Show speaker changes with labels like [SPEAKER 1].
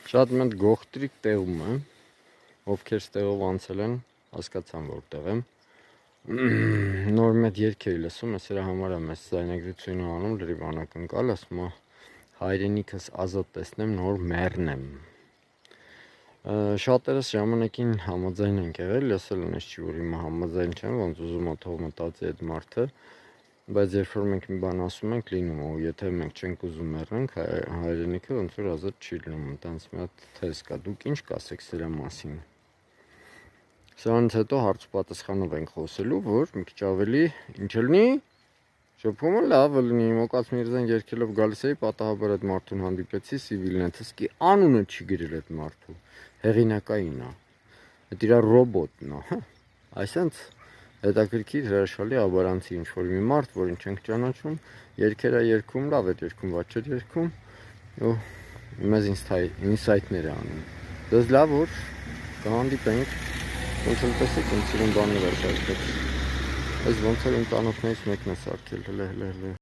[SPEAKER 1] Շատ մեծ գողտրիկ տեղում է, ովքեր ստեղով անցել են, հասկացան որտեղ եմ։ Նոր մեծ երգեր լսում, ես իրա համար եմ ես ձայնագրությունը անում, լրիվ անակնկալ, ասում եմ հայրենիքս ազատ տեսնեմ, նոր մեռնեմ։ Շատերս ժամանակին համաձայն ենք եղել, ես էլ ունես չի, որ հիմա համաձայն չեմ, ոնց ուզում ա թող մտածի այդ մարդը, բայց երբ որ մենք մի բան ասում ենք, լինում է, եթե մենք չենք ուզում մեռնենք, հայրենիքը ոնց որ ազատ չի լինում, այնտենց մի հատ թեզ կա, դուք ինչ կասեք սրա մասին։ Սրանից հետո հարց պատասխանով ենք խոսելու, որ մի քիչ ավելի ինչ լինի, շփումը լավ լինի, Մոկաց Միրզան երգելով գալիս էի, պատահաբար այդ մարդուն հանդիպեցի, Սիվիլնեցի անունը չի գրել այդ մարդու, հեղինակային է, այդ իրա ռոբոտն է, այսինքն հետաքրքիր հրաշալի աբարանցի ինչ-որ մի մարդ, որին չենք ճանաչում, երգերա երգում, լավ է երգում, ված չէ երգում, ու մեզ ինսայթներ է անում։ Դες լավ որ կհանդիպենք, ոնց էլ տեսեք, ինձ սիրուն բաներ է սարքել։ Այս ոնց էլ ընտանոթներից մեկն է սարքել, հլը։